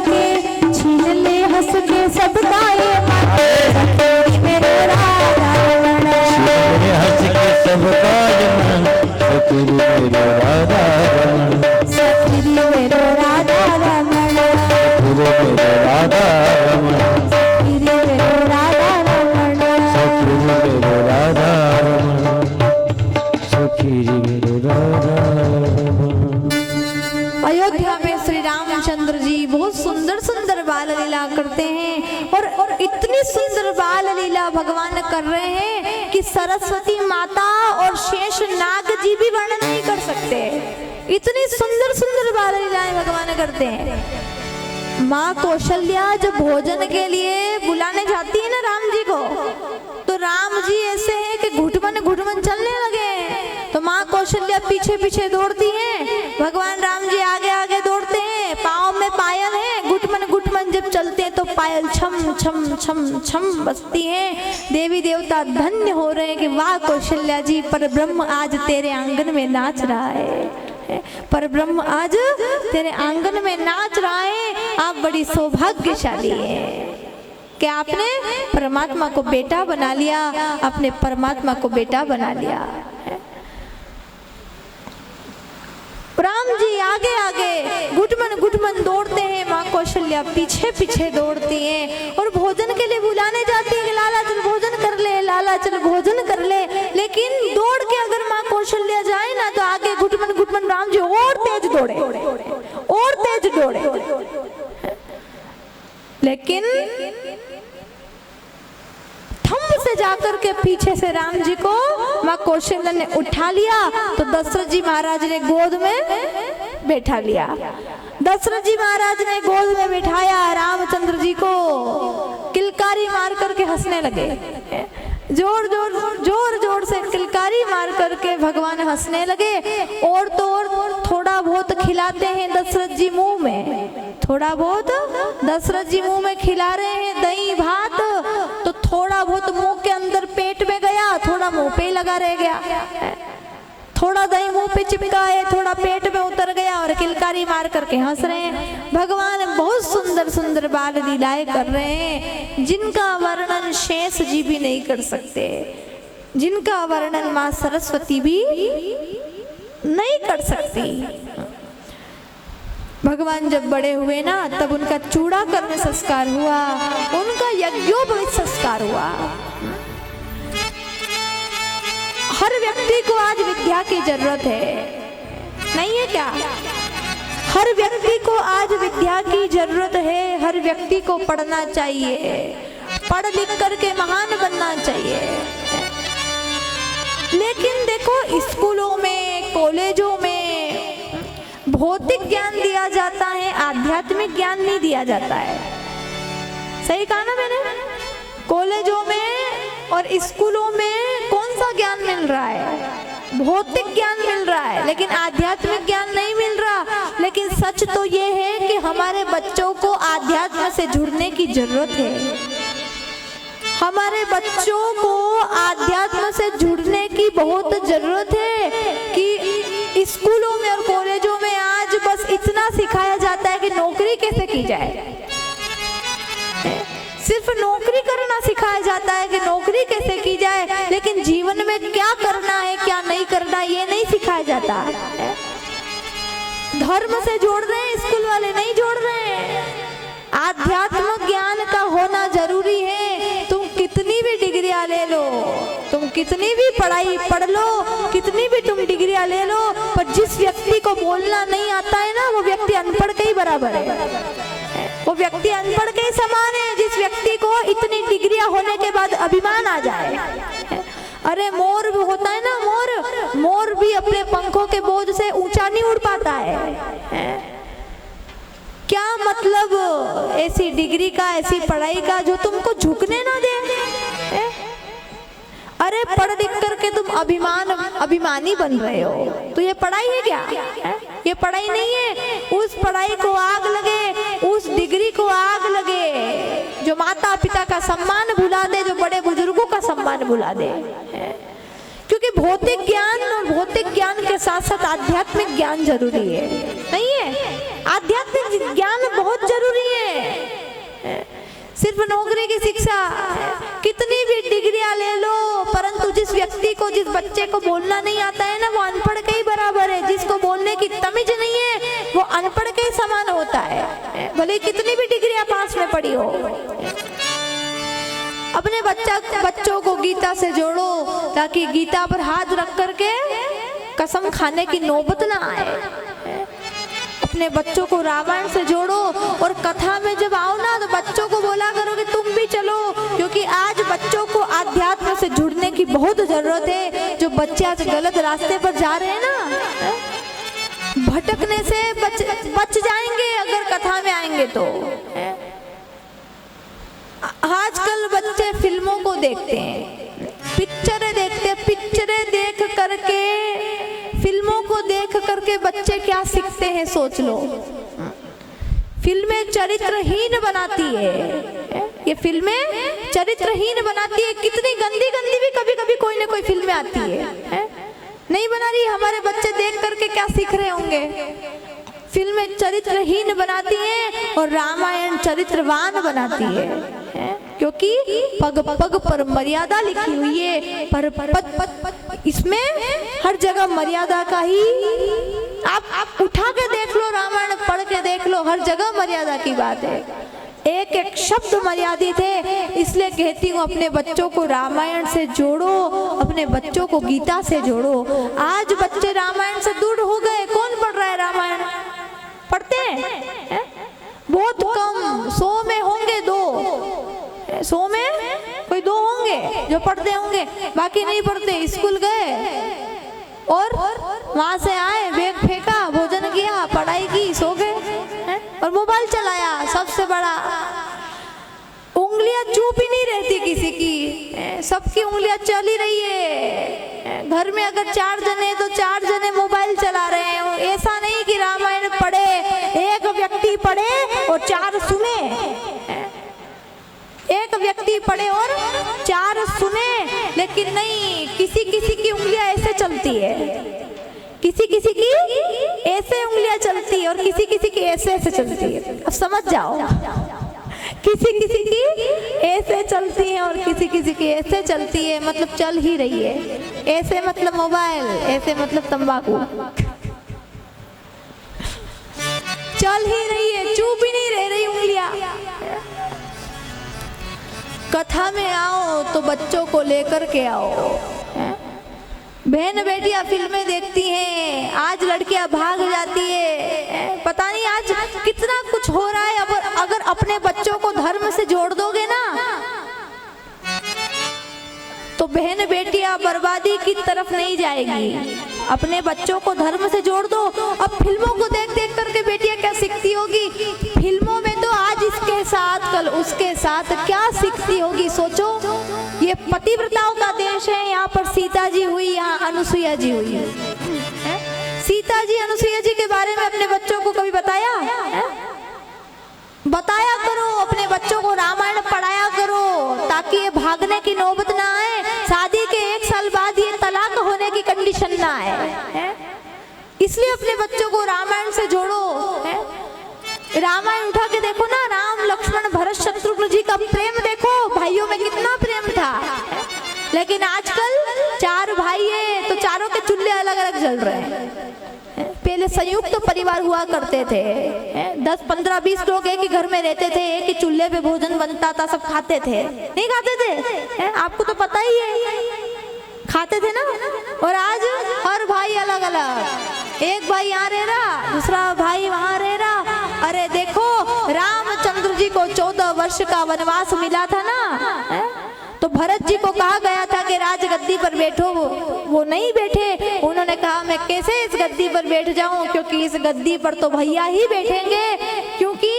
के, छीन ले हंस के सबका ये मन, मेरे राधा रमण। छीन ले हंस के सबका ये मन, सखी मेरो राधा रमण। सखी मेरो राधा रमण, सखी मेरो राधा रमण। सखी मेरो राधा रमण, सखी मेरो राधा रमण। सखी मेरो राधा रमण। अयोध्या में श्री रामचंद्र जी बहुत सुंदर सुंदर बाल लीला करते हैं और इतनी सुंदर बाल लीला भगवान कर रहे हैं कि सरस्वती माता और शेष नाग जी भी वर्णन नहीं कर सकते। इतनी सुंदर सुंदर बाल लीलाएं भगवान करते हैं। माँ कौशल्या जब भोजन के लिए बुलाने जाती है ना राम जी को, तो राम जी ऐसे हैं कि घुटमन घुटमन चलने लगे। तो माँ कौशल्या पीछे पीछे दौड़ती हैं, भगवान राम जी आगे आगे दौड़ते हैं। पाँव में पायल है, घुटमन घुटमन जब चलते हैं तो पायल छम छम छम छम बजती हैं। देवी देवता धन्य हो रहे हैं कि वाह कौशल्या जी, पर ब्रह्म आज तेरे आंगन में नाच रहा है। पर ब्रह्म आज तेरे आंगन में नाच रहा है। आप बड़ी सौभाग्यशाली हैं कि आपने परमात्मा को बेटा बना लिया, अपने परमात्मा को बेटा बना लिया। राम जी आगे आगे घुटमन घुटमन दौड़ते हैं, माँ कौशल्या पीछे पीछे दौड़ती हैं और भोजन के लिए बुलाने जाती है कि लाला चल भोजन कर ले, लाला चल भोजन कर ले। लेकिन दौड़ के अगर माँ कौशल्या जाए ना तो आगे घुटमन घुटमन राम जी और तेज दौड़े और तेज दौड़े। लेकिन थम से जाकर के पीछे से राम जी को माँ कौशल्या ने उठा लिया तो दशरथ जी महाराज ने गोद में बैठा लिया। दशरथ जी महाराज ने गोद में बिठाया रामचंद्र जी को, किलकारी मार करके हंसने लगे। जोर जोर जोर जोर से किलकारी मार करके भगवान हंसने लगे। और तो और थोड़ा बहुत खिलाते हैं दशरथ जी मुंह में, थोड़ा बहुत दशरथ जी मुंह में खिला रहे हैं दही भात, तो थोड़ा बहुत मुंह के अंदर पेट में गया, थोड़ा मुंह पे लगा रह गया। थोड़ा दही मुंह पे चिपका है, थोड़ा पेट में उतर गया और किलकारी मार करके हंस रहे हैं। भगवान बहुत सुंदर सुंदर बाल लीलाएं कर रहे हैं जिनका वर्णन शेष जी भी नहीं कर सकते, जिनका वर्णन माँ सरस्वती भी नहीं कर सकती। भगवान जब बड़े हुए ना तब उनका चूड़ाकरण संस्कार हुआ, उनका यज्ञोपवीत संस्कार हुआ। हर व्यक्ति को आज विद्या की जरूरत है, नहीं है क्या? हर व्यक्ति को आज विद्या की जरूरत है, हर व्यक्ति को पढ़ना चाहिए, पढ़ लिख करके महान बनना चाहिए। लेकिन देखो स्कूलों में कॉलेजों में भौतिक ज्ञान दिया जाता है, आध्यात्मिक ज्ञान नहीं दिया जाता है। सही कहा ना मैंने? कॉलेजों में और स्कूलों में कौन सा ज्ञान मिल रहा है? भौतिक ज्ञान मिल रहा है, लेकिन आध्यात्मिक ज्ञान नहीं मिल रहा। लेकिन सच तो ये है कि हमारे बच्चों को आध्यात्म से जुड़ने की जरूरत है। हमारे बच्चों को आध्यात्म से जुड़ने की बहुत जरूरत है कि स्कूलों में और कॉलेजों में आज बस इतना सिखाया जाता है कि नौकरी कैसे की जाए। सिर्फ नौकरी करना सिखाया जाता है कि नौकरी कैसे की जाए, लेकिन जीवन में क्या करना है क्या नहीं करना ये नहीं सिखाया जाता। धर्म से जोड़ रहे हैं स्कूल वाले, नहीं जोड़ रहे हैं। आध्यात्मिक ज्ञान का होना जरूरी है। तुम कितनी भी डिग्रियां ले लो, तुम कितनी भी पढ़ाई पढ़ लो, कितनी भी तुम डिग्रियां ले लो, पर जिस व्यक्ति को बोलना नहीं आता है ना वो व्यक्ति अनपढ़ के ही बराबर है। वो व्यक्ति अनपढ़ के समान है जिस व्यक्ति को इतनी डिग्रियां होने के बाद अभिमान आ जाए। अरे मोर भी होता है ना, मोर भी अपने पंखों के बोझ से ऊंचा नहीं उड़ पाता है। क्या मतलब ऐसी डिग्री का, ऐसी पढ़ाई का जो तुमको झुकने ना दे? अरे पढ़ लिख करके तुम अभिमानी बन रहे हो, तो ये पढ़ाई है क्या? ये पढ़ाई नहीं है। उस पढ़ाई को आग लगे, उस डिग्री को आग लगे जो माता पिता का सम्मान भुला दे, जो बड़े बुजुर्गों का सम्मान भुला दे। क्योंकि भौतिक ज्ञान और भौतिक ज्ञान के साथ साथ आध्यात्म आध्यात्मिक ज्ञान जरूरी है, नहीं है? आध्यात्मिक ज्ञान बहुत जरूरी है। सिर्फ नौकरी की शिक्षा, कितनी भी डिग्रियां ले लो, परंतु जिस व्यक्ति को, जिस बच्चे को बोलना नहीं आता है ना, वो अनपढ़ के ही बराबर है। जिसको बोलने की तमीज नहीं है वो अनपढ़ के ही समान होता है, भले कितनी भी डिग्रियां पास में पड़ी हो। अपने बच्चों को गीता से जोड़ो ताकि गीता पर हाथ रख करके कसम खाने की नौबत ना आए। अपने बच्चों को रामायण से जोड़ो और कथा में जब आओ ना तो बच्चों को बोला करो कि तुम भी चलो, क्योंकि आज बच्चों को आध्यात्म से जुड़ने की बहुत जरूरत है। जो बच्चे आज गलत रास्ते पर जा रहे हैं ना, भटकने से बच जाएंगे अगर कथा में आएंगे तो। आजकल बच्चे फिल्मों को देखते हैं, पिक्चरें देखते हैं, पिक्चरें देख करके, फिल्मों को देख करके बच्चे क्या सीखते हैं सोच लो। फिल्में चरित्रहीन बनाती है, ये फिल्में चरित्रहीन बनाती है। कितनी गंदी गंदी भी कभी कभी कोई ना कोई फिल्में आती है, नहीं बना रही? हमारे बच्चे देख करके क्या सीख रहे होंगे? फिल्में चरित्रहीन बनाती हैं और रामायण चरित्रवान बनाती है, क्योंकि पग पग पर मर्यादा लिखी हुई है। पर इसमें हर जगह मर्यादा का ही, आप उठा के देख लो, रामायण पढ़ के देख लो, हर जगह मर्यादा की बात है। एक एक शब्द मर्यादित है। इसलिए कहती हूँ अपने बच्चों को रामायण से जोड़ो, अपने बच्चों को गीता से जोड़ो। आज बच्चे रामायण से दूर हो गए। कौन पढ़ रहा है रामायण? पढ़ते हैं बहुत कम, 100 में होंगे 2, 100 में कोई 2 होंगे जो पढ़ते होंगे, बाकी नहीं पढ़ते। स्कूल गए और वहां से आए, बैग फेंका, भोजन किया, पढ़ाई की, सो गए और मोबाइल चलाया। सबसे बड़ा उंगलियां चुप ही नहीं रहती किसी की, सबकी उंगलियां चल ही रही है। घर में अगर 4 जने तो 4 जने मोबाइल चला रहे हैं। ऐसा नहीं कि रामायण पढ़े, एक व्यक्ति पढ़े और 4 सुने, एक व्यक्ति पढ़े और 4 सुने, लेकिन नहीं, किसी किसी की उंगलियां ऐसे चलती है, किसी किसी की ऐसे उंगलियां चलती है और किसी किसी की ऐसे ऐसे चलती है। अब समझ जाओ, किसी किसी की ऐसे चलती है और किसी किसी की ऐसे चलती है, मतलब चल ही रही है। ऐसे मतलब मोबाइल, ऐसे मतलब तंबाकू, चल ही रही है, चुप ही नहीं रह रही उंगलियां। कथा में आओ तो बच्चों को लेकर के आओ। बहन बेटियां फिल्में देखती हैं, आज लड़कियां भाग जाती है, पता नहीं आज कितना कुछ हो रहा है। अगर अपने बच्चों को धर्म से जोड़ दोगे ना तो बहन बेटियां बर्बादी की तरफ नहीं जाएगी। अपने बच्चों को धर्म से जोड़ दो। अब फिल्मों को देख देख करके बेटियां क्या सीखती होगी? फिल्मों में तो आज इसके साथ कल उसके साथ क्या सीखती होगी सोचो। ये पतिव्रताओं का देश है। यहाँ पर सीता जी हुई, यहाँ अनुसुईया जी हुई। सीता जी अनुसुईया जी के बारे में अपने बच्चों को कभी बताया? बताया करो, अपने बच्चों को रामायण पढ़ाया करो ताकि ये भागने की नौबत ना आए। शादी के 1 साल बाद ये तलाक होने की कंडीशन ना आए। इसलिए अपने बच्चों को रामायण से जोड़ो। रामायण उठा के देखो ना, राम लक्ष्मण भरत शत्रुघ्न जी का प्रेम देखो, भाइयों में कितना प्रेम था। लेकिन आजकल 4 भाई है तो चारों के चूल्हे अलग अलग जल रहे हैं। पहले संयुक्त तो परिवार हुआ करते थे, 10, 15, 20 लोग एक ही घर में रहते थे, एक ही चूल्हे पे भोजन बनता था, सब खाते थे। नहीं खाते थे? आपको तो पता ही है, खाते थे ना। और आज हर भाई अलग अलग, एक भाई यहाँ रह रहा, दूसरा भाई वहाँ रह रहा। अरे देखो, रामचंद्र जी को 14 वर्ष का वनवास मिला था ना, तो भरत जी को कहा गया था कि राजगद्दी पर बैठो, वो नहीं बैठे। उन्होंने कहा मैं कैसे इस गद्दी पर बैठ जाऊं, क्योंकि इस गद्दी पर तो भैया ही बैठेंगे, क्योंकि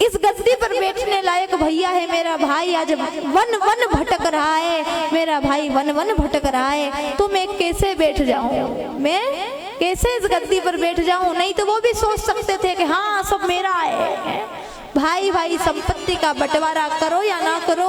इस गद्दी पर बैठने लायक भैया है। मेरा भाई आज वन वन भटक रहा है, मेरा भाई वन वन भटक रहा है, तो मैं कैसे बैठ जाऊं, मैं कैसे इस गद्दी पर बैठ जाऊं। नहीं तो वो भी सोच सकते थे कि हाँ सब मेरा है। भाई भाई संपत्ति का बंटवारा करो या ना करो,